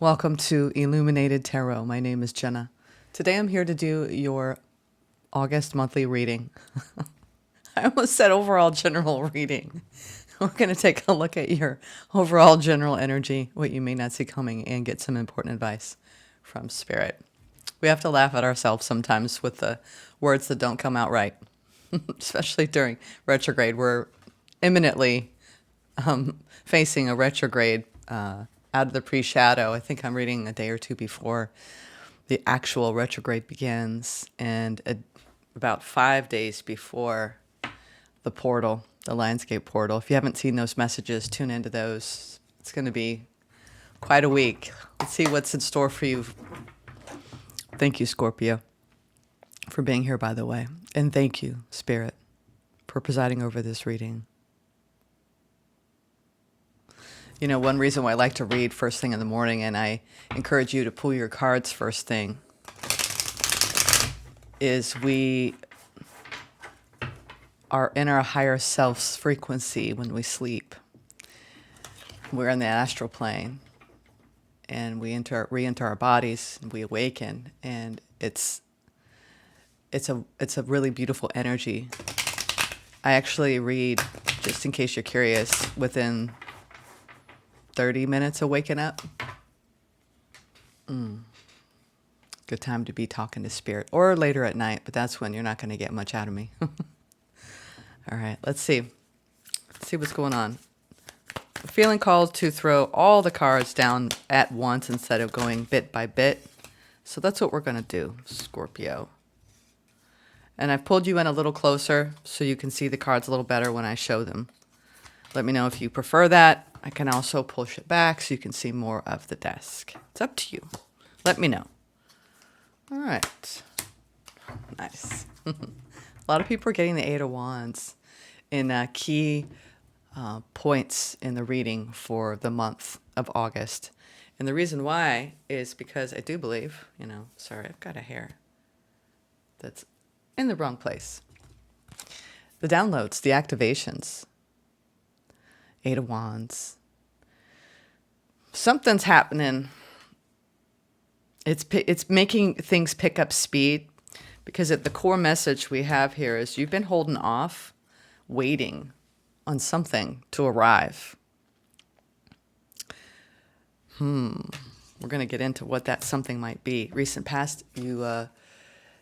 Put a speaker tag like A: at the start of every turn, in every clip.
A: Welcome to Illuminated Tarot. My name is Jenna. Today I'm here to do your August monthly reading. I almost said overall general reading. We're going to take a look at your overall general energy, what you may not see coming, and get some important advice from Spirit. We have to laugh at ourselves sometimes with the words that don't come out right, especially during retrograde. We're imminently facing a retrograde out of the pre-shadow. I think I'm reading a day or two before the actual retrograde begins, and about 5 days before the portal, the landscape portal. If you haven't seen those messages, tune into those. It's going to be quite a week. Let's see what's in store for you. Thank you, Scorpio, for being here, by the way. And thank you, Spirit, for presiding over this reading. You know, one reason why I like to read first thing in the morning, and I encourage you to pull your cards first thing, is we are in our higher self's frequency when we sleep. We're in the astral plane, and we re-enter our bodies, and we awaken, and it's a really beautiful energy. I actually read, just in case you're curious, within 30 minutes of waking up. Good time to be talking to Spirit, or later at night, but that's when you're not going to get much out of me. All right, let's see. Let's see what's going on. I'm feeling called to throw all the cards down at once instead of going bit by bit. So that's what we're going to do, Scorpio. And I've pulled you in a little closer so you can see the cards a little better when I show them. Let me know if you prefer that. I can also push it back so you can see more of the desk. It's up to you. Let me know. All right. Nice. A lot of people are getting the Eight of Wands in key points in the reading for the month of August. And the reason why is because I do believe, sorry, I've got a hair that's in the wrong place. The downloads, the activations. Eight of Wands. Something's happening. It's making things pick up speed, because at the core message we have here is you've been holding off, waiting on something to arrive. We're going to get into what that something might be. Recent past, you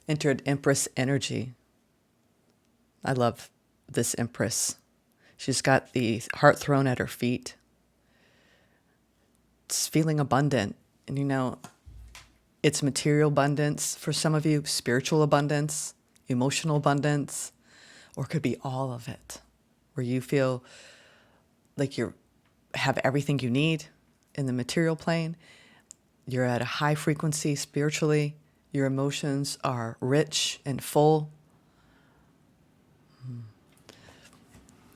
A: entered Empress energy. I love this Empress. She's got the heart throne at her feet. It's feeling abundant. And it's material abundance for some of you, spiritual abundance, emotional abundance, or it could be all of it, where you feel like you have everything you need in the material plane. You're at a high frequency spiritually. Your emotions are rich and full.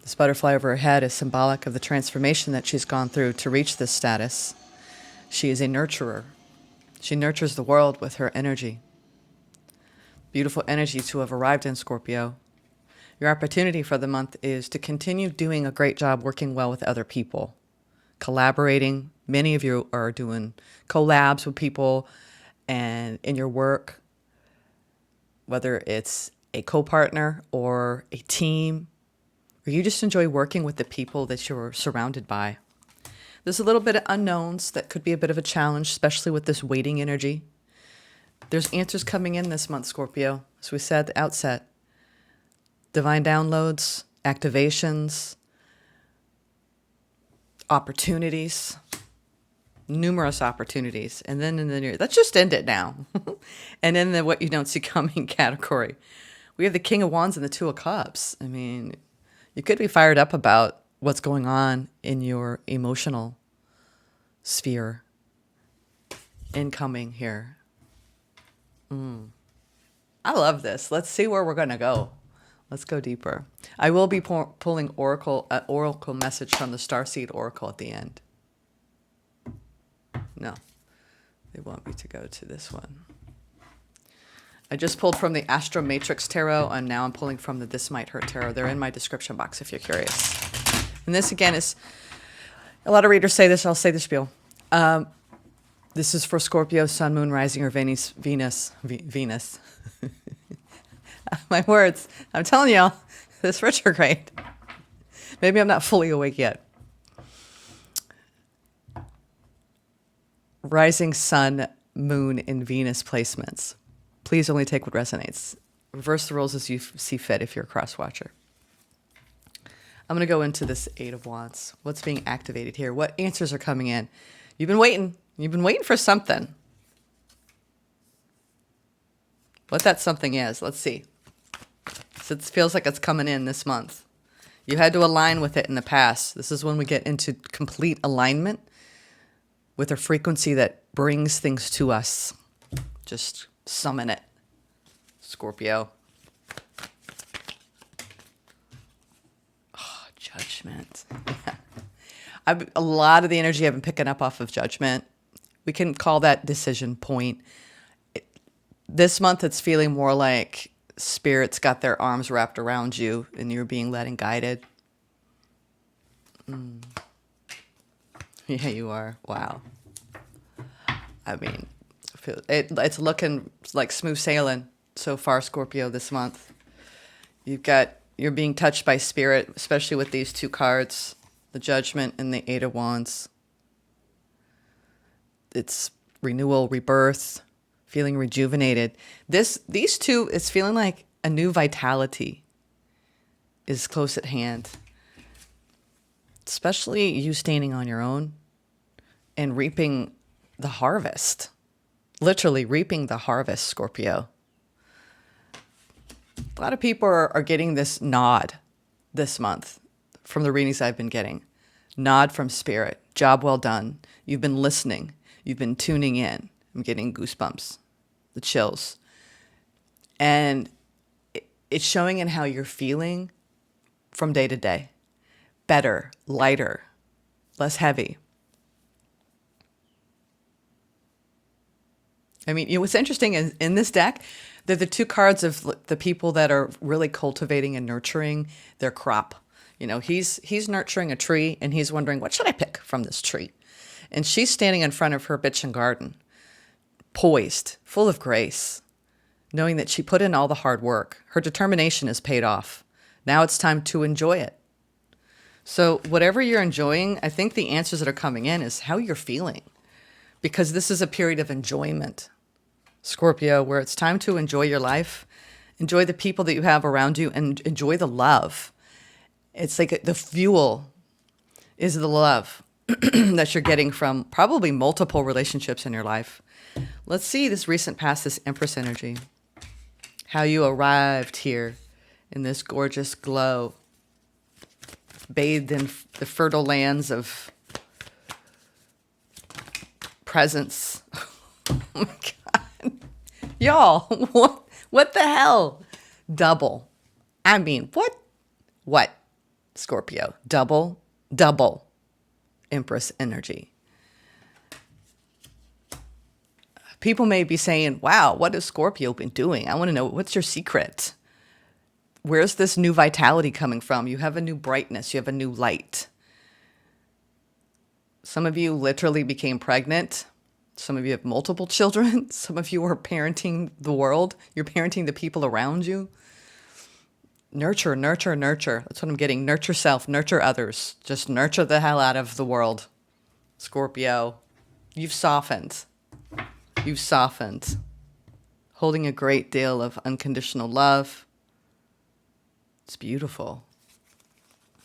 A: This butterfly over her head is symbolic of the transformation that she's gone through to reach this status. She is a nurturer. She nurtures the world with her energy. Beautiful energy to have arrived in, Scorpio. Your opportunity for the month is to continue doing a great job working well with other people, collaborating. Many of you are doing collabs with people and in your work, whether it's a co-partner or a team, or you just enjoy working with the people that you're surrounded by. There's a little bit of unknowns that could be a bit of a challenge, especially with this waiting energy. There's answers coming in this month, Scorpio, as we said at the outset. Divine downloads, activations, opportunities, numerous opportunities. And then in the near, let's just end it now. And in the what you don't see coming category, we have the King of Wands and the Two of Cups. I mean, you could be fired up about what's going on in your emotional sphere incoming here. I love this. Let's see where we're going to go. Let's go deeper. I will be pulling oracle message from the Starseed Oracle at the end. No, they want me to go to this one. I just pulled from the Astro Matrix Tarot, and now I'm pulling from the This Might Hurt Tarot. They're in my description box if you're curious. And this, again, is, a lot of readers say this, I'll say the spiel. This is for Scorpio, Sun, Moon, Rising, or Venus. My words. I'm telling y'all, this retrograde. Maybe I'm not fully awake yet. Rising Sun, Moon, and Venus placements. Please only take what resonates. Reverse the rules as you see fit if you're a cross watcher. I'm going to go into this Eight of Wands. What's being activated here? What answers are coming in? You've been waiting. You've been waiting for something. What that something is, let's see. So it feels like it's coming in this month. You had to align with it in the past. This is when we get into complete alignment with a frequency that brings things to us. Just summon it, Scorpio. Oh, judgment. A lot of the energy I've been picking up off of judgment. We can call that decision point. This month, it's feeling more like spirits got their arms wrapped around you and you're being led and guided. Yeah, you are. Wow. I mean, it's looking like smooth sailing so far, Scorpio, this month. You're being touched by spirit, especially with these two cards, the Judgment and the Eight of Wands. It's renewal, rebirth, feeling rejuvenated. These two, it's feeling like a new vitality is close at hand. Especially you standing on your own and reaping the harvest. Literally reaping the harvest, Scorpio. A lot of people are getting this nod this month from the readings I've been getting. Nod from spirit. Job well done. You've been listening. You've been tuning in. I'm getting goosebumps, the chills. And it's showing in how you're feeling from day to day. Better, lighter, less heavy. I mean, what's interesting is in this deck, they're the two cards of the people that are really cultivating and nurturing their crop. He's nurturing a tree and he's wondering, what should I pick from this tree? And she's standing in front of her kitchen garden, poised, full of grace, knowing that she put in all the hard work. Her determination is paid off. Now it's time to enjoy it. So whatever you're enjoying, I think the answers that are coming in is how you're feeling. Because this is a period of enjoyment, Scorpio, where it's time to enjoy your life, enjoy the people that you have around you, and enjoy the love. It's like the fuel is the love that you're getting from probably multiple relationships in your life. Let's see this recent past, this Empress energy. How you arrived here in this gorgeous glow, bathed in the fertile lands of presence. Oh my God. Y'all, what the hell? Double. I mean, what? Scorpio. Double. Empress energy. People may be saying, wow, what has Scorpio been doing? I want to know, what's your secret? Where's this new vitality coming from? You have a new brightness. You have a new light. Some of you literally became pregnant. Some of you have multiple children. Some of you are parenting the world. You're parenting the people around you. Nurture. That's what I'm getting. Nurture self, nurture others. Just nurture the hell out of the world. Scorpio, you've softened. Holding a great deal of unconditional love. It's beautiful.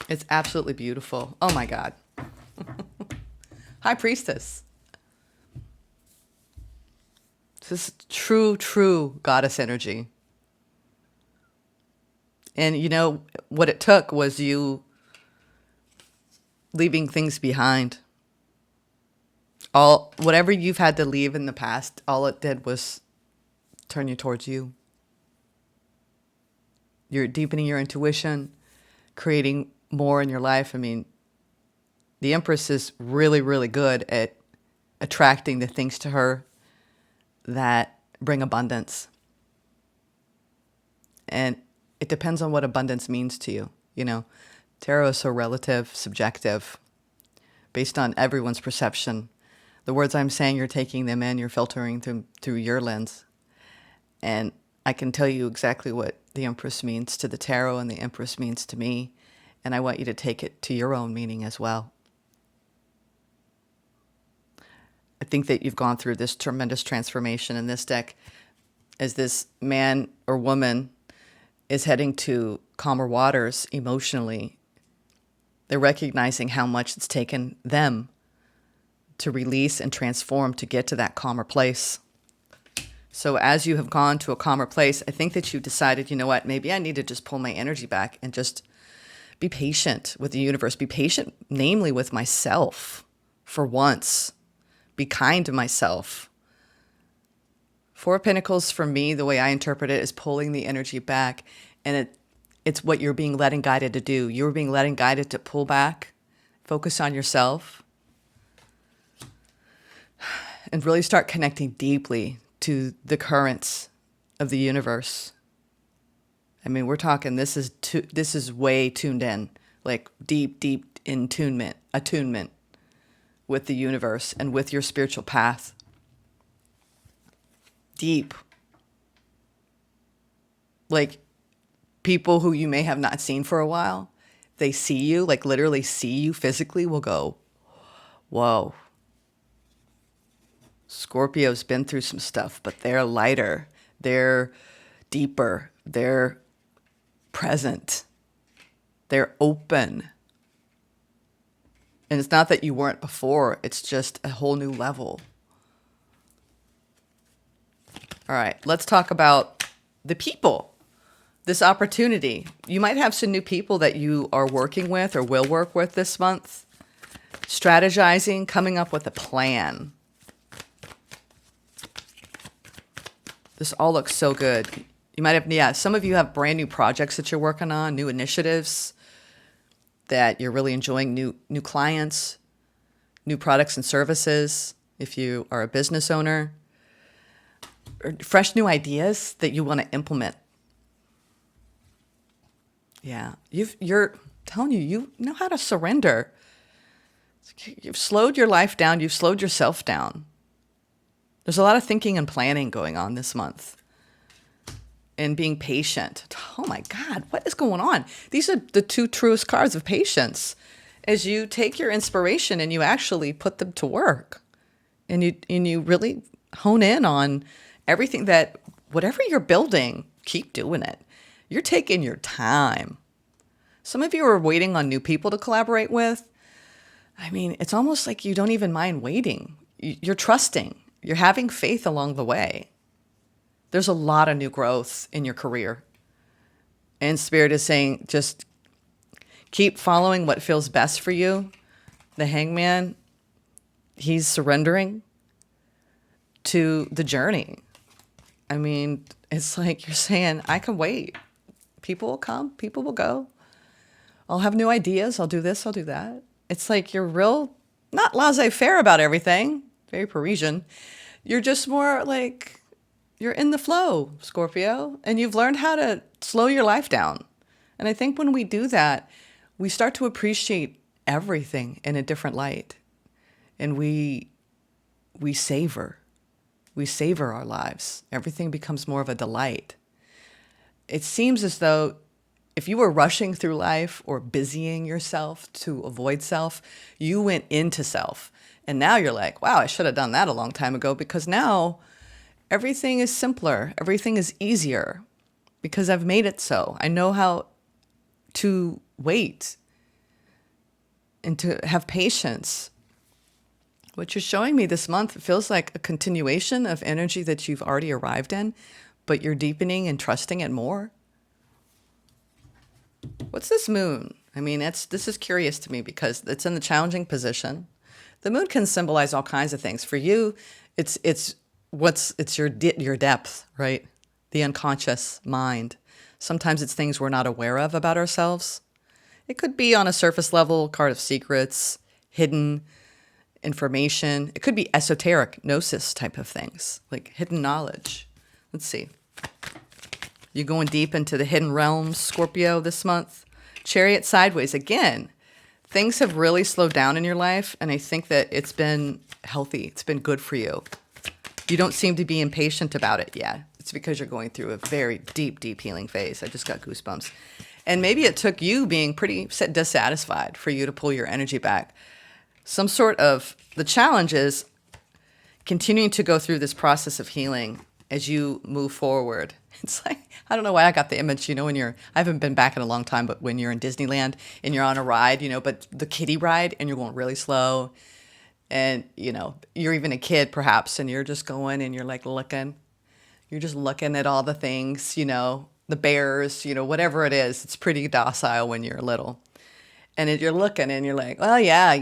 A: It's absolutely beautiful. Oh my God. High Priestess. This is true goddess energy. And what it took was you leaving things behind. Whatever you've had to leave in the past, all it did was turn you towards you. You're deepening your intuition, creating more in your life. I mean, the Empress is really, really good at attracting the things to her that bring abundance. And it depends on what abundance means to you. Tarot is so relative, subjective, based on everyone's perception. The words I'm saying, you're taking them in, you're filtering them through your lens. And I can tell you exactly what the Empress means to the tarot and the Empress means to me. And I want you to take it to your own meaning as well. I think that you've gone through this tremendous transformation in this deck as this man or woman is heading to calmer waters emotionally. They're recognizing how much it's taken them to release and transform to get to that calmer place. So as you have gone to a calmer place, I think that you decided, you know what, maybe I need to just pull my energy back and just be patient with the universe. Be patient, namely with myself for once. Be kind to myself. Four of Pentacles, for me, the way I interpret it, is pulling the energy back. And it's what you're being led and guided to do. You're being led and guided to pull back, focus on yourself, and really start connecting deeply to the currents of the universe. I mean, we're talking, this is way tuned in, like deep attunement with the universe and with your spiritual path. Deep. Like people who you may have not seen for a while, they see you, like literally see you physically, will go, whoa. Scorpio's been through some stuff, but they're lighter, they're deeper, they're present, they're open. And it's not that you weren't before, it's just a whole new level. All right, let's talk about the people, this opportunity. You might have some new people that you are working with or will work with this month. Strategizing, coming up with a plan. This all looks so good. You might have, some of you have brand new projects that you're working on, new initiatives that you're really enjoying, new clients, new products and services. If you are a business owner, or fresh new ideas that you want to implement. Yeah, you're telling you know how to surrender. You've slowed your life down. You've slowed yourself down. There's a lot of thinking and planning going on this month. And being patient. Oh my God, what is going on? These are the two truest cards of patience. As you take your inspiration and you actually put them to work. And you really hone in on everything that, whatever you're building, keep doing it. You're taking your time. Some of you are waiting on new people to collaborate with. I mean, it's almost like you don't even mind waiting. You're trusting. You're having faith along the way. There's a lot of new growth in your career. And Spirit is saying, just keep following what feels best for you. The Hangman, he's surrendering to the journey. I mean, it's like you're saying, I can wait. People will come, people will go. I'll have new ideas. I'll do this, I'll do that. It's like you're real, not laissez-faire about everything. Very Parisian. You're just more like, you're in the flow, Scorpio, and you've learned how to slow your life down. And I think when we do that, we start to appreciate everything in a different light. And we savor. We savor our lives. Everything becomes more of a delight. It seems as though if you were rushing through life or busying yourself to avoid self, you went into self. And now you're like, wow, I should have done that a long time ago, because now everything is simpler. Everything is easier because I've made it so. I know how to wait and to have patience. What you're showing me this month feels like a continuation of energy that you've already arrived in, but you're deepening and trusting it more. What's this moon? I mean, this is curious to me because it's in the challenging position. The moon can symbolize all kinds of things. For you, it's your depth, right? The unconscious mind. Sometimes it's things we're not aware of about ourselves. It could be on a surface level, card of secrets, hidden information. It could be esoteric, gnosis type of things, like hidden knowledge. Let's see. You're going deep into the hidden realms, Scorpio, this month. Chariot sideways. Again, things have really slowed down in your life, and I think that it's been healthy. It's been good for you. You don't seem to be impatient about it yet. It's because you're going through a very deep, deep healing phase. I just got goosebumps. And maybe it took you being pretty dissatisfied for you to pull your energy back. The challenge is continuing to go through this process of healing as you move forward. It's like, I don't know why I got the image, I haven't been back in a long time, but when you're in Disneyland and you're on a ride, but the kiddie ride, and you're going really slow, and, you're even a kid perhaps, and you're just going and you're like you're just looking at all the things, the bears, whatever it is. It's pretty docile when you're little. And you're looking and you're like, well, yeah,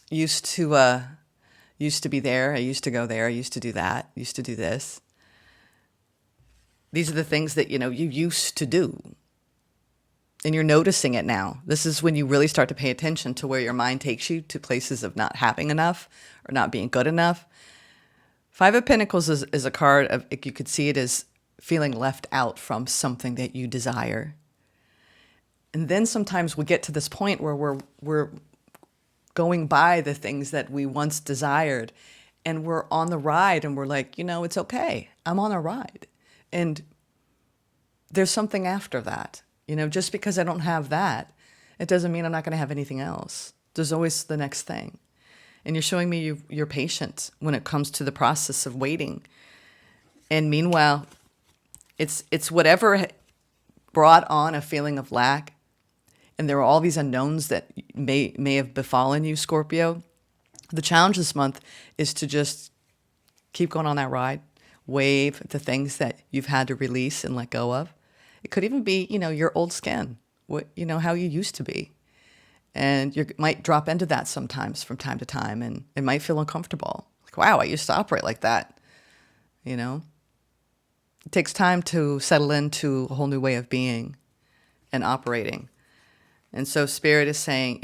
A: used to be there. I used to go there. I used to do that. Used to do this. These are the things that, you used to do. And you're noticing it now. This is when you really start to pay attention to where your mind takes you, to places of not having enough or not being good enough. Five of Pentacles is a card of, you could see it as feeling left out from something that you desire. And then sometimes we get to this point where we're going by the things that we once desired, and we're on the ride, and we're like, it's okay. I'm on a ride. And there's something after that. Just because I don't have that, it doesn't mean I'm not going to have anything else. There's always the next thing. And you're showing me you're patient when it comes to the process of waiting. And meanwhile, it's whatever brought on a feeling of lack. And there are all these unknowns that may have befallen you, Scorpio. The challenge this month is to just keep going on that ride, wave the things that you've had to release and let go of. It could even be, your old skin, how you used to be. And you might drop into that sometimes from time to time, and it might feel uncomfortable. Like, wow, I used to operate like that. It takes time to settle into a whole new way of being and operating. And so Spirit is saying,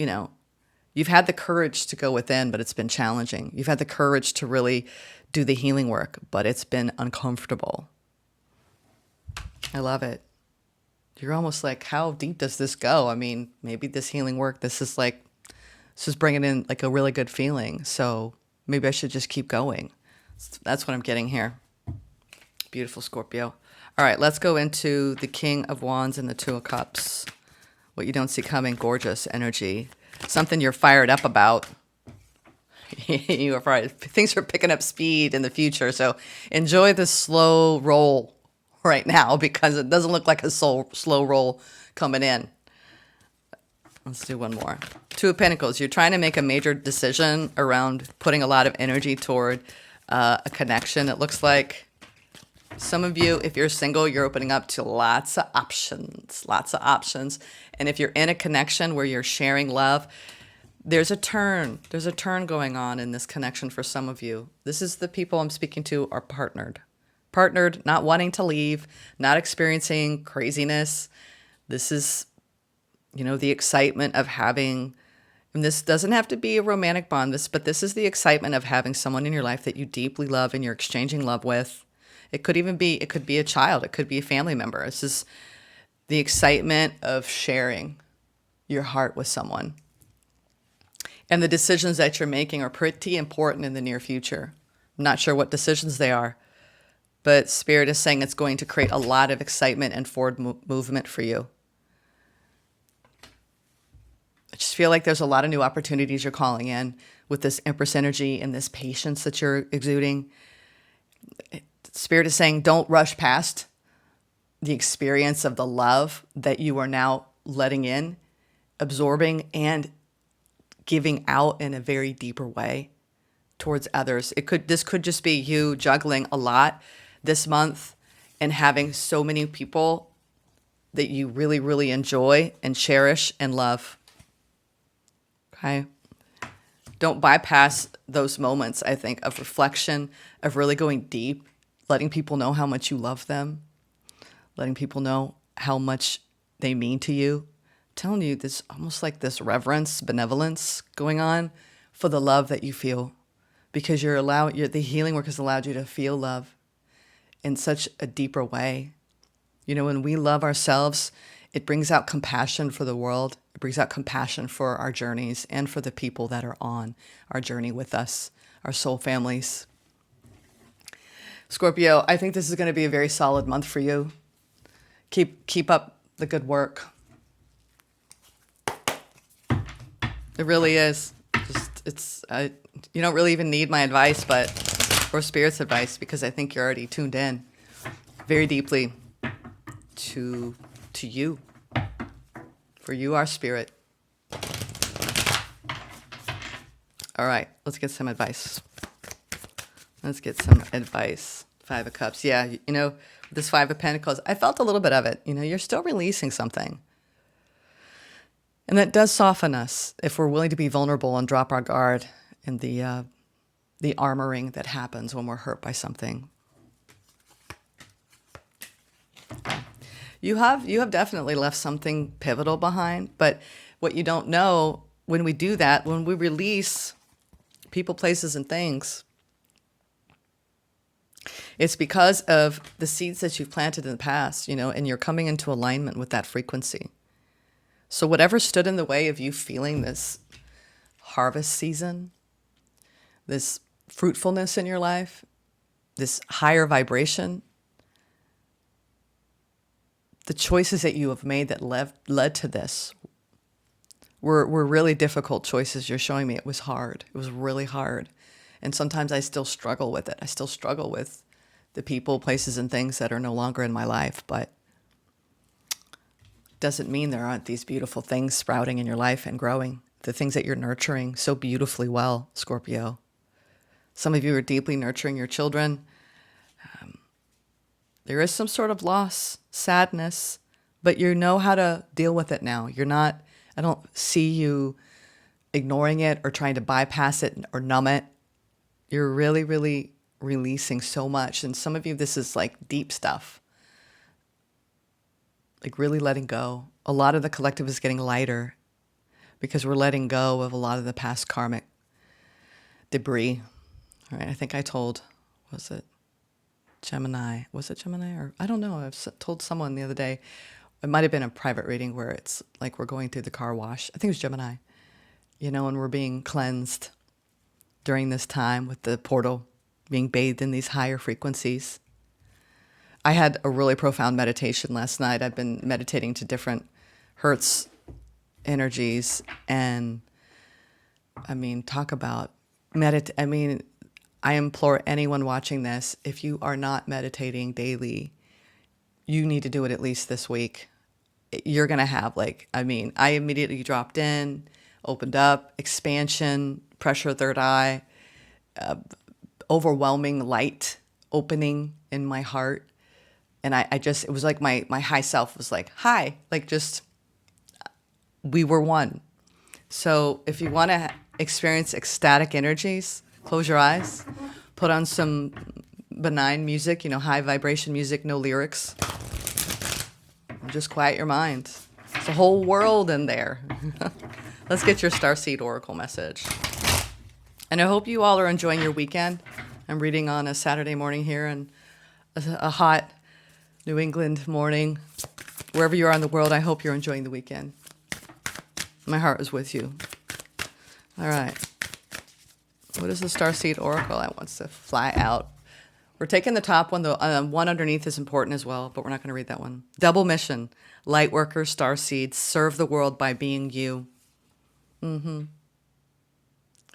A: you've had the courage to go within, but it's been challenging. You've had the courage to really do the healing work, but it's been uncomfortable. I love it. You're almost like, how deep does this go? I mean, maybe this healing work, this is bringing in like a really good feeling. So maybe I should just keep going. That's what I'm getting here. Beautiful, Scorpio. All right, let's go into the King of Wands and the Two of Cups. What you don't see coming, gorgeous energy. Something you're fired up about. You are fired. Things are picking up speed in the future. So enjoy the slow roll right now, because it doesn't look like a slow roll coming in. Let's do one more. Two of Pentacles. You're trying to make a major decision around putting a lot of energy toward a connection. It looks like some of you, if you're single, you're opening up to lots of options. And if you're in a connection where you're sharing love, there's a turn going on in this connection for some of you. This is the people I'm speaking to are partnered, not wanting to leave, not experiencing craziness. This is, the excitement of having, and this doesn't have to be a romantic bond, but this is the excitement of having someone in your life that you deeply love and you're exchanging love with. It could be a child. It could be a family member. This is the excitement of sharing your heart with someone. And the decisions that you're making are pretty important in the near future. I'm not sure what decisions they are, but Spirit is saying it's going to create a lot of excitement and forward movement for you. I just feel like there's a lot of new opportunities you're calling in with this Empress energy and this patience that you're exuding. Spirit is saying don't rush past the experience of the love that you are now letting in, absorbing, and giving out in a very deeper way towards others. This could just be you juggling a lot this month and having so many people that you really, really enjoy and cherish and love. Okay? Don't bypass those moments, I think, of reflection, of really going deep, letting people know how much you love them, letting people know how much they mean to you. I'm telling you, there's almost like this reverence, benevolence going on for the love that you feel, because the healing work has allowed you to feel love in such a deeper way. When we love ourselves, it brings out compassion for the world. It brings out compassion for our journeys and for the people that are on our journey with us, our soul families. Scorpio, I think this is going to be a very solid month for you. Keep up the good work. It really is. You don't really even need my advice, or Spirit's advice, because I think you're already tuned in very deeply to you. For you are Spirit. All right, let's get some advice. Five of Cups. Yeah, this Five of Pentacles, I felt a little bit of it. You're still releasing something. And that does soften us if we're willing to be vulnerable and drop our guard in the armoring that happens when we're hurt by something. You have definitely left something pivotal behind, but what you don't know, when we do that, when we release people, places, and things, it's because of the seeds that you've planted in the past, and you're coming into alignment with that frequency. So whatever stood in the way of you feeling this harvest season, this fruitfulness in your life, this higher vibration, the choices that you have made that led to this were really difficult choices. You're showing me it was hard. It was really hard. And sometimes I still struggle with it. I still struggle with the people, places, and things that are no longer in my life, but doesn't mean there aren't these beautiful things sprouting in your life and growing, the things that you're nurturing so beautifully well, Scorpio. Some of you are deeply nurturing your children. There is some sort of loss, sadness, but you know how to deal with it now. I don't see you ignoring it or trying to bypass it or numb it. You're really, really releasing so much. And some of you, this is like deep stuff. Like really letting go. A lot of the collective is getting lighter because we're letting go of a lot of the past karmic debris. All right, I think I told, was it Gemini? Was it Gemini? Or I don't know. I've told someone the other day. It might have been a private reading where it's like we're going through the car wash. I think it was Gemini. And we're being cleansed during this time with the portal, being bathed in these higher frequencies. I had a really profound meditation last night. I've been meditating to different Hertz energies. And talk about I implore anyone watching this, if you are not meditating daily, you need to do it at least this week. You're going to have I immediately dropped in, opened up, expansion, pressure, third eye, overwhelming light opening in my heart. And it was like my high self was like, hi, we were one. So if you want to experience ecstatic energies, close your eyes, put on some benign music, high vibration music, no lyrics. And just quiet your mind. There's a whole world in there. Let's get your Starseed Oracle message. And I hope you all are enjoying your weekend. I'm reading on a Saturday morning here and a hot New England morning. Wherever you are in the world, I hope you're enjoying the weekend. My heart is with you. All right. What is the Starseed Oracle? I wants to fly out. We're taking the top one. The one underneath is important as well, but we're not going to read that one. Double mission. Light workers, starseeds, serve the world by being you. You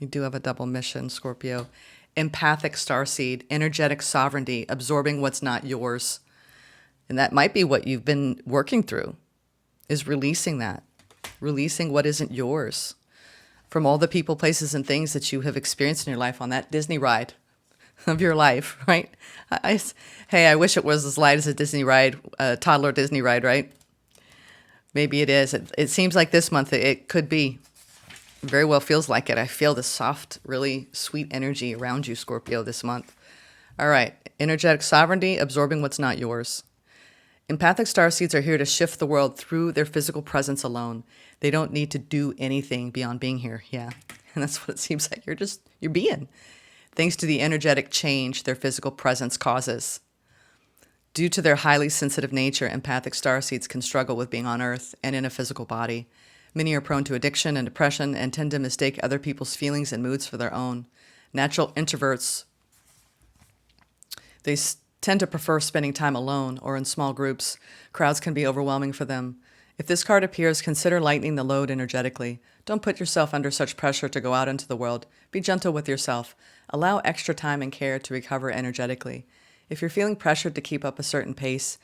A: do have a double mission, Scorpio. Empathic starseed, energetic sovereignty, absorbing what's not yours. And that might be what you've been working through, is releasing that. Releasing what isn't yours from all the people, places, and things that you have experienced in your life on that Disney ride of your life, right? I wish it was as light as a Disney ride, a toddler Disney ride, right? Maybe it is. It seems like this month it could be. Very well feels like it. I feel the soft, really sweet energy around you, Scorpio, this month. All right. Energetic sovereignty, absorbing what's not yours. Empathic starseeds are here to shift the world through their physical presence alone. They don't need to do anything beyond being here. Yeah. And that's what it seems like. You're being. Thanks to the energetic change their physical presence causes. Due to their highly sensitive nature, empathic starseeds can struggle with being on Earth and in a physical body. Many are prone to addiction and depression and tend to mistake other people's feelings and moods for their own. Natural introverts, they tend to prefer spending time alone or in small groups. Crowds can be overwhelming for them. If this card appears, consider lightening the load energetically. Don't put yourself under such pressure to go out into the world. Be gentle with yourself. Allow extra time and care to recover energetically. If you're feeling pressured to keep up a certain pace,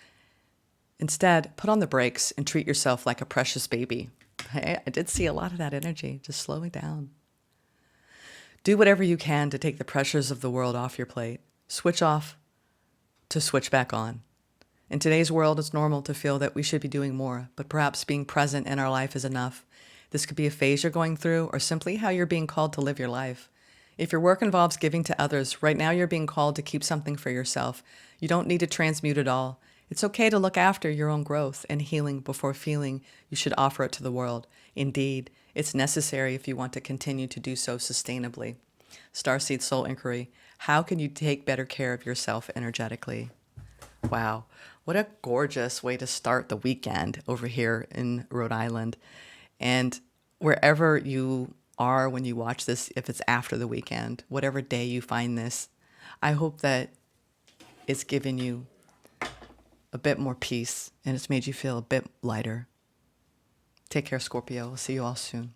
A: instead, put on the brakes and treat yourself like a precious baby. I did see a lot of that energy. Just slow it down. Do whatever you can to take the pressures of the world off your plate. Switch off to switch back on. In today's world, it's normal to feel that we should be doing more, but perhaps being present in our life is enough. This could be a phase you're going through or simply how you're being called to live your life. If your work involves giving to others, right now you're being called to keep something for yourself. You don't need to transmute it all. It's okay to look after your own growth and healing before feeling you should offer it to the world. Indeed, it's necessary if you want to continue to do so sustainably. Starseed Soul Inquiry. How can you take better care of yourself energetically? Wow, what a gorgeous way to start the weekend over here in Rhode Island. And wherever you are when you watch this, if it's after the weekend, whatever day you find this, I hope that it's given you a bit more peace and it's made you feel a bit lighter. Take care, Scorpio. We'll see you all soon.